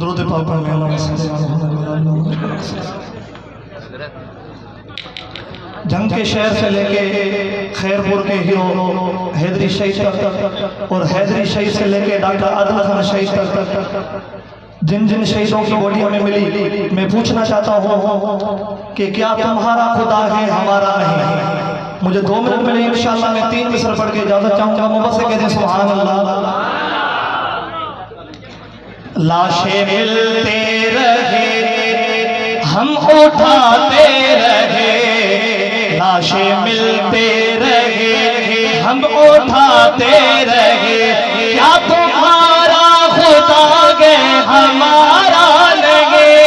درود پاک پڑھ میں اللہ جنگ کے شہر سے لے کے خیرپور کے ہیرو حیدری شہید تک اور حیدری شہید سے لے کے ڈاکٹر عادل خان شہید تک جن جن شہیدوں کی باڈی ہمیں ملی، میں پوچھنا چاہتا ہوں کہ کیا تمہارا خدا ہے ہمارا نہیں؟ مجھے 2 منٹ ملے انشاءاللہ میں 3 مصر پڑھ کے اجازت چاہوں گا، مبصر کہتے ہیں سبحان اللہ۔ لاشیں ملتے رہے ہم اٹھاتے رہے، لاشیں ملتے رہے ہم اٹھاتے رہے، کیا تمہارا خدا گے ہمارا لگے؟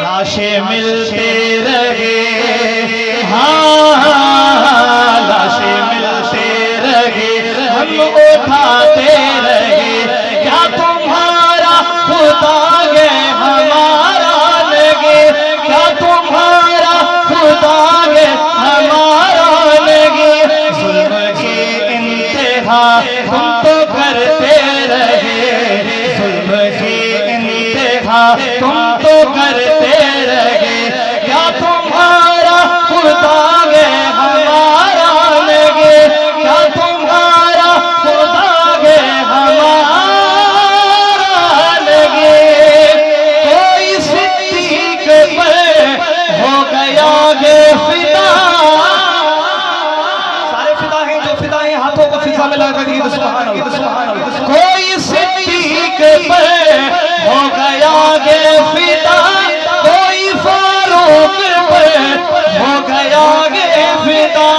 لاشیں ملتے رہے، ہاں لاشیں ملتے رہے ہم اٹھاتے رہے، کیا تمہارا خدا گے ہمارا لگے؟ کیا تمہارا خدا گے ہمارا لگے؟ ظلم کی انتہا ہم تو کرتے رہے، ظلم کی انتہا تم تو کرتے رہے، کیا تمہارا خدا گے ہمارا لگے؟ کیا تمہارا خدا گے ہمارا لگے؟ کوئی صدیق پر ہو گیا گے فدا، سارے فدا ہیں جو فدا ہیں ہاتھوں کو فضا میں لگا کے سبحان اللہ۔ کوئی صدیق پر ہو گیا گے فدا، کوئی فاروق پر ہو گیا گے فدا،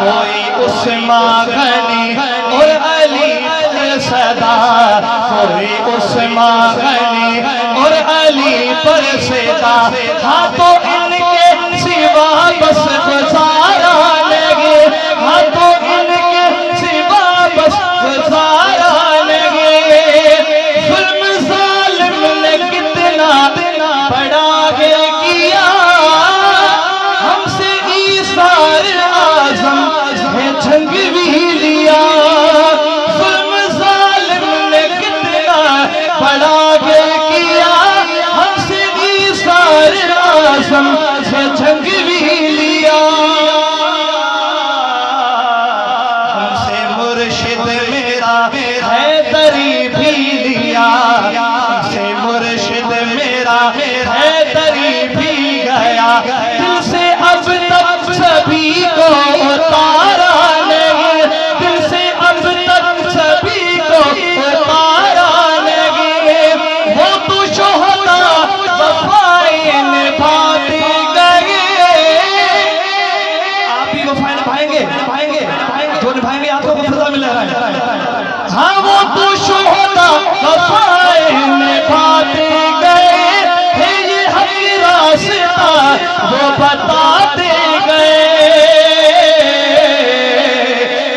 کوئی عثمان غنی اور علی پر صدا، کوئی عثمان غنی اور علی پر صدا، ہاں تو ان کے سوا بس گزارا لگے، ہاں تو ان کے سوا بس گزارا لگے۔ ظلم ظالم نے کتنا بڑا گے کیا، ہم سے ایثار اعظم ہے جنگ بھی لیا، ظلم ظالم نے کتنا بڑا گے کیا، ہم سے ایثار اعظم ہے جنگ بھی لیا، ہم سے مرشد میرا حیدری بھی لیا، ہم سے مرشد میرا حیدری بھی گیا، دل سے اب تک سبھی کو اتارا نہیں، دل سے اب تک سبھی کو اتارا نہیں، وہ تو شہدا وفائیں نبھاتے گئے، آپ بھی وفائیں نبھائیں گے؟ جو نبھائیں گے آپ کو فضا مل رہا ہے، ہاں وہ تو شہدا وفائیں نبھاتے گئے، یہ حق راستہ وہ بتاتے گئے،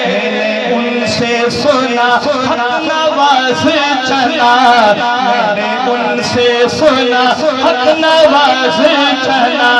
میں نے ان سے سنا حق نواز چلا، میں نے ان سے سنا حق نواز چلا،